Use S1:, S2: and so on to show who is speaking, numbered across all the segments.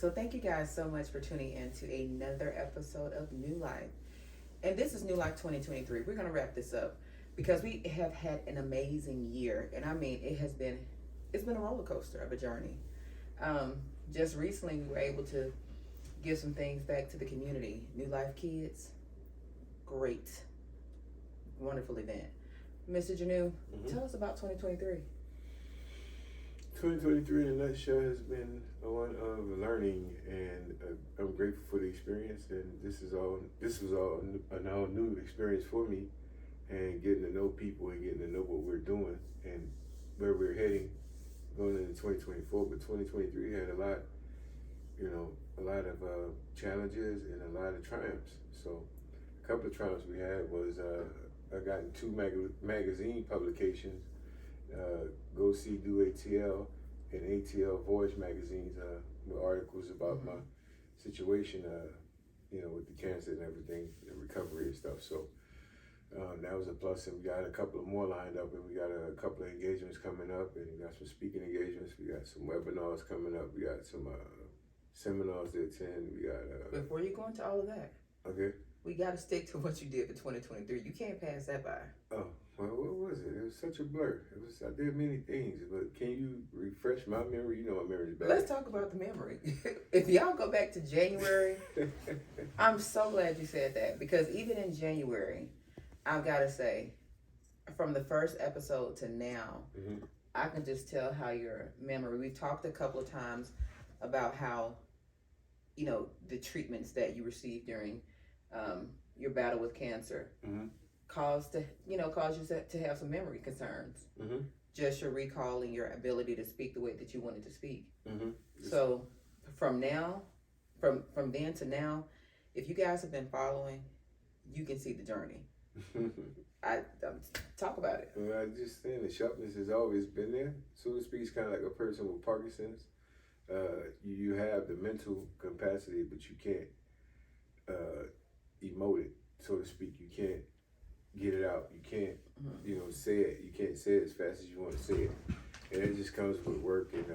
S1: So thank you guys so much for tuning in to another episode of New Life. And this is New Life 2023. We're going to wrap this up because we have had an amazing year. And I mean, it's been a roller coaster of a journey. Um, just recently, we were able to give some things back to the community. New Life Kids, great, wonderful event. Mr. Neau, tell us about 2023.
S2: 2023 in a nutshell has been one of learning, and I'm grateful for the experience. And this was all a now new experience for me, and getting to know people and getting to know what we're doing and where we're heading going into 2024. But 2023 had a lot of challenges and a lot of triumphs. So a couple of triumphs we had was I got in two magazine publications. Go See Do ATL and ATL Voice magazines with articles about my situation, with the cancer and everything, and recovery and stuff. So that was a plus, and we got a couple of more lined up, and we got a couple of engagements coming up, and we got some speaking engagements. We got some webinars coming up. We got some seminars to attend. We got.
S1: Before you go into all of that,
S2: okay.
S1: We got to stick to what you did for 2023. You can't pass that by.
S2: Oh, well, what was it? It was such a blur. I did many things, but can you refresh my memory? You know my memory's bad.
S1: Let's talk about the memory. If y'all go back to January, I'm so glad you said that, because even in January, I've got to say, from the first episode to now, I can just tell how your memory, we've talked a couple of times about how, the treatments that you received during your battle with cancer caused you to have some memory concerns. Just your recall and your ability to speak the way that you wanted to speak. So from then to now, if you guys have been following, you can see the journey. I talk about it.
S2: Well, I just saying the sharpness has always been there, so to speak. It's kind of like a person with Parkinson's. You have the mental capacity, but you can't emote it, so to speak. You can't get it out. You can't, say it. You can't say it as fast as you want to say it. And it just comes with work and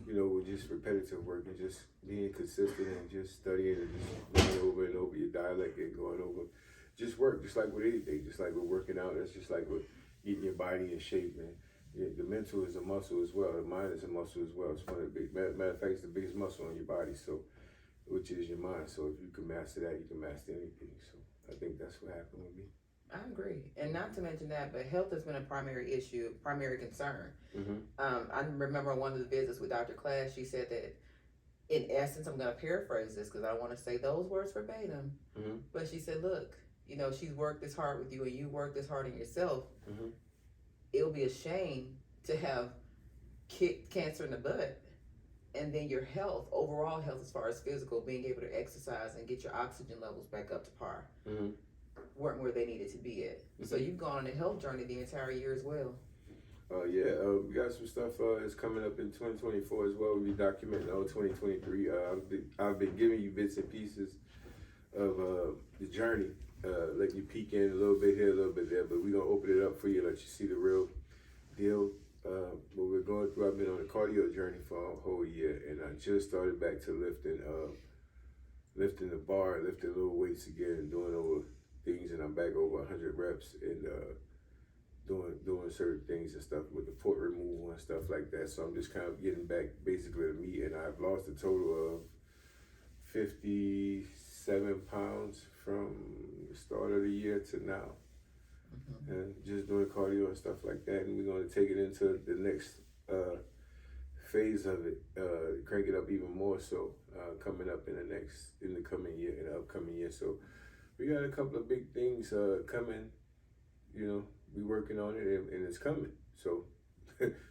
S2: with just repetitive work and just being consistent and just studying and just going over and over your dialect and going over. Just work, just like with anything, just like with working out. That's just like with getting your body in shape, man. Yeah, the mental is a muscle as well. The mind is a muscle as well. It's one of the matter of fact, it's the biggest muscle on your body. So, which is your mind. So if you can master that, you can master anything. So I think that's what happened with me.
S1: I agree. And not to mention that, but health has been a primary issue, primary concern. I remember one of the visits with Dr. Class, she said that, in essence, I'm going to paraphrase this because I don't want to say those words verbatim, but she said, look, she's worked this hard with you and you worked this hard on yourself. It'll be a shame to have kicked cancer in the butt, and then your health, overall health as far as physical, being able to exercise and get your oxygen levels back up to par, weren't where they needed to be at. So you've gone on a health journey the entire year as well.
S2: We got some stuff that's coming up in 2024 as well. We'll be documenting all 2023. I've been giving you bits and pieces of the journey, letting you peek in a little bit here, a little bit there, but we're going to open it up for you, let you see the real deal. What we're going through, I've been on a cardio journey for a whole year, and I just started back to lifting the bar, lifting little weights again, and doing over things, and I'm back over 100 reps and doing certain things and stuff with the foot removal and stuff like that. So I'm just kind of getting back basically to me, and I've lost a total of 57 pounds from the start of the year to now. And just doing cardio and stuff like that, and we're going to take it into the next phase of it, crank it up even more so, coming up in the upcoming year. So we got a couple of big things coming. We working on it, and it's coming. So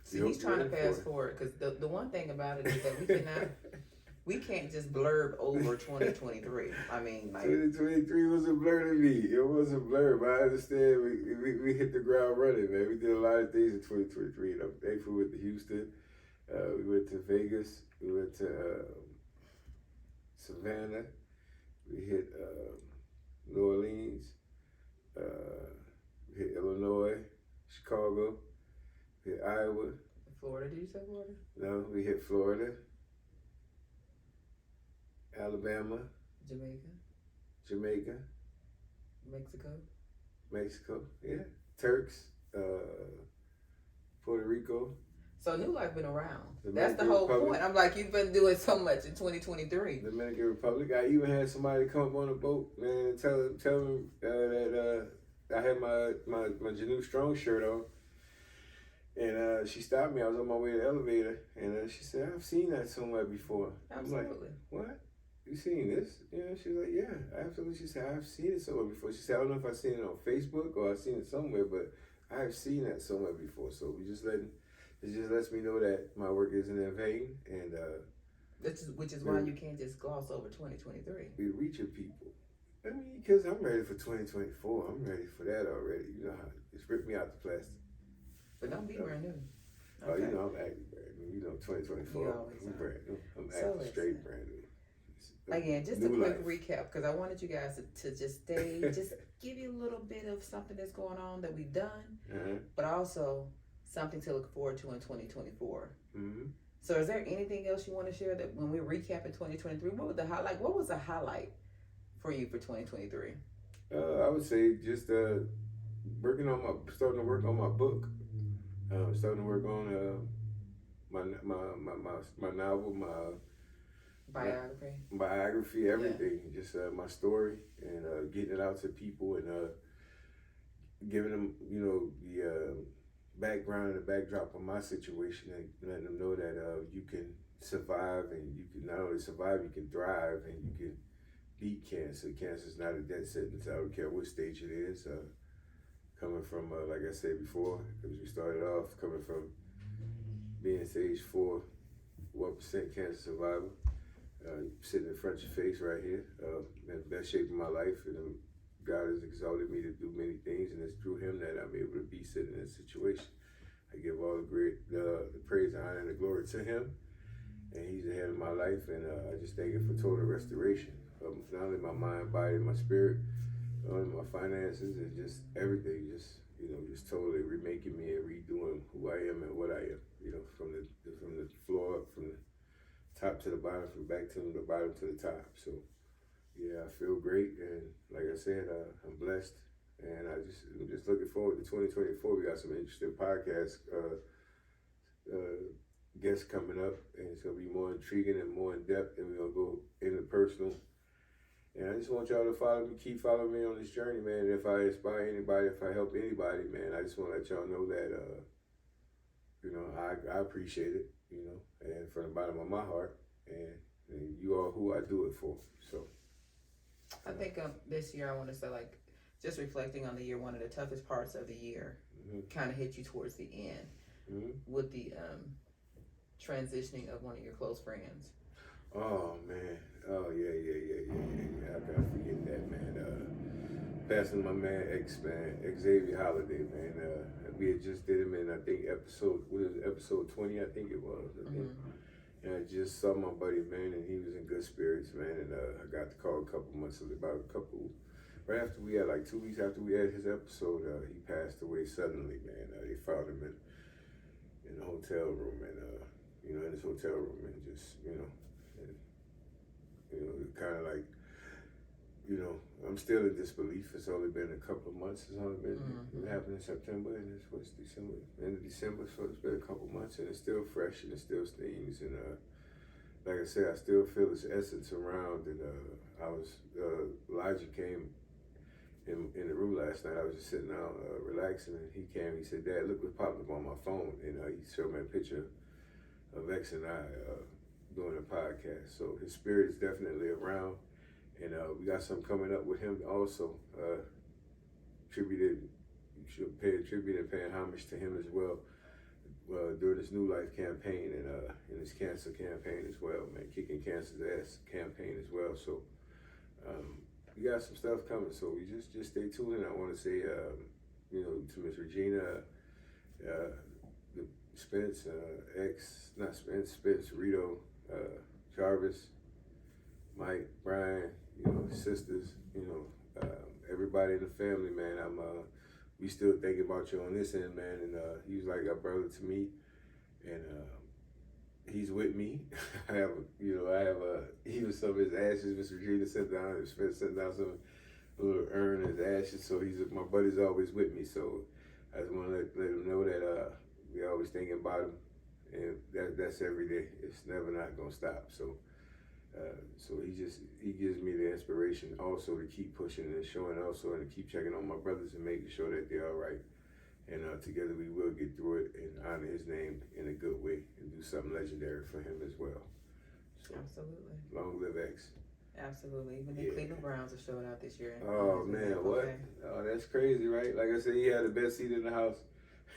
S1: see, he's trying to fast forward, because the one thing about it is that we can't just blurb over 2023. I mean,
S2: 2023 was a blur to me. It was a blur, but I understand we hit the ground running, man. We did a lot of things in 2023, and I'm thankful. We went to Houston, we went to Vegas, we went to Savannah, we hit New Orleans, we hit Illinois, Chicago, we hit Iowa.
S1: Florida, did you say Florida?
S2: No, we hit Florida. Alabama,
S1: Jamaica,
S2: Jamaica,
S1: Mexico.
S2: Mexico, yeah, Turks, Puerto Rico,
S1: So New Life been around. That's the
S2: Dominican
S1: whole
S2: Republic,
S1: point. I'm like, you've been doing so much in 2023.
S2: Dominican Republic. I even had somebody come up on a boat, man, and tell them that I had my Janu Strong shirt on, and she stopped me. I was on my way to the elevator, and she said, "I've seen that somewhere before."
S1: Absolutely.
S2: I'm like, "What? You seen this?" You know, she's like, "Yeah, absolutely." She said, "I've seen it somewhere before." She said, "I don't know if I've seen it on Facebook or I've seen it somewhere, but I have seen that somewhere before." So it just lets me know that my work isn't in vain, and
S1: Which is why you can't just gloss over 2023.
S2: we're reaching people. I mean, because I'm ready for 2024. I'm ready for that already. You know how it's ripped me out the plastic.
S1: But don't be brand new.
S2: Oh,
S1: Okay.
S2: you know I'm acting brand new. You know 2024.
S1: You always
S2: I'm
S1: are.
S2: brand new. I'm
S1: So
S2: acting
S1: listen.
S2: straight brand new.
S1: Again, just
S2: New
S1: a quick
S2: life.
S1: recap because I wanted you guys to just stay, just give you a little bit of something that's going on that we've done,
S2: Uh-huh.
S1: but also something to look forward to in 2024.
S2: Mm-hmm.
S1: So, is there anything else you want to share that when we recap in 2023? What was the highlight? What was the highlight for you for 2023?
S2: I would say just starting to work on my book. Starting to work on my novel,
S1: Biography.
S2: everything. Just my story and getting it out to people and giving them, the background and the backdrop of my situation and letting them know that you can survive and you can not only survive, you can thrive and you can beat cancer. Cancer is not a death sentence. I don't care what stage it is. Coming from, like I said before, because we started off coming from being stage 4, 1% cancer survivor, sitting in front of your face right here, in the best shape of my life, and God has exalted me to do many things, and it's through Him that I'm able to be sitting in this situation. I give all the praise, the honor, and the glory to Him, and He's ahead of my life, and I just thank Him for total restoration of not only my mind, body, and my spirit, not only my finances, and just everything, just totally remaking me and redoing who I am and what I am, from the floor up, from the top to the bottom, from back to the bottom to the top. So yeah, I feel great, and like I said, I'm blessed, and I'm just looking forward to 2024. We got some interesting podcast guests coming up, and it's gonna be more intriguing and more in depth, and we're gonna go into personal. And I just want y'all to follow me, keep following me on this journey, man. And if I inspire anybody, if I help anybody, man, I just want to let y'all know that, I appreciate it, and from the bottom of my heart, and you are who I do it for. So
S1: I think this year I want to say, like, just reflecting on the year, one of the toughest parts of the year kind of hit you towards the end with the transitioning of one of your close friends.
S2: Oh man, oh yeah. I gotta forget that, man. Passing my man Xavier Holiday, man. We had just did him in episode 20, I think it was. And I just saw my buddy, man, and he was in good spirits, man. And I got the call right after we had, like 2 weeks after we had his episode, he passed away suddenly, man. They found him in the hotel room, and in his hotel room, and just kind of like, I'm still in disbelief. It's only been a couple of months. It's only been it happened in September, and it's December, end of December. So it's been a couple months, and it's still fresh, and it still stings. And like I said, I still feel its essence around. And Elijah came in the room last night. I was just sitting down relaxing, and he came. He said, "Dad, look what popped up on my phone." And he showed me a picture of X and I doing a podcast. So his spirit is definitely around. And we got something coming up with him also. You should pay a tribute and paying homage to him as well during this New Life campaign and in this cancer campaign as well, man. Kicking Cancer's Ass campaign as well. So we got some stuff coming. So we just stay tuned. And I want to say, to Miss Regina, Spence, Spence, Rito, Jarvis, Mike, Brian, sisters, everybody in the family, man. We still thinking about you on this end, man. And he was like a brother to me. And he's with me. I have even some of his ashes. Miss Regina sent down some little urn of his ashes. So my buddy's always with me. So I just want to let him know that we always thinking about him, and that's every day. It's never not gonna stop. So. So he gives me the inspiration also to keep pushing and showing also and to keep checking on my brothers and making sure that they're all right. And together we will get through it and honor his name in a good way and do something legendary for him as well. So,
S1: absolutely.
S2: Long live X.
S1: Absolutely. Even the Cleveland Browns are showing out this year.
S2: Oh man, what? Okay. Oh, that's crazy, right? Like I said, he had the best seat in the house.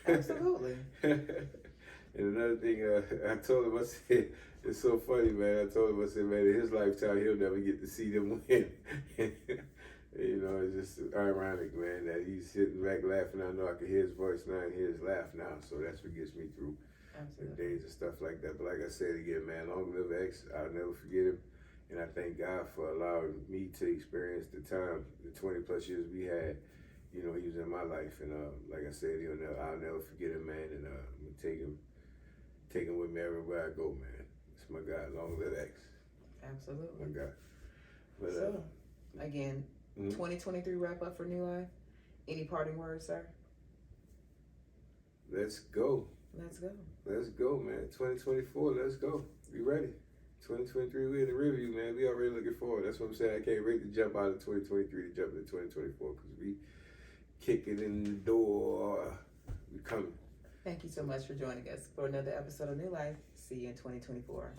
S1: Absolutely.
S2: And another thing, I told him, I said, it's so funny, man. I told him, I said, man, in his lifetime, he'll never get to see them win. You know, it's just ironic, man, that he's sitting back laughing. I know I can hear his voice now and hear his laugh now. So that's what gets me through the days and stuff like that. But like I said again, man, long live X. I'll never forget him. And I thank God for allowing me to experience the time, the 20 plus years we had. You know, he was in my life. And like I said, I'll never forget him, man. And I'm going to take him with me everywhere I go, man. It's my God. Long live X.
S1: Absolutely.
S2: My God. But,
S1: so, again, 2023 wrap up for New Life. Any parting words, sir?
S2: Let's go.
S1: Let's go.
S2: Let's go, man. 2024, let's go. We ready. 2023, we in the review, man. We already looking forward. That's what I'm saying. I can't wait to jump out of 2023 to jump into 2024 because we kicking in the door. We coming.
S1: Thank you so much for joining us for another episode of New Life. See you in 2024.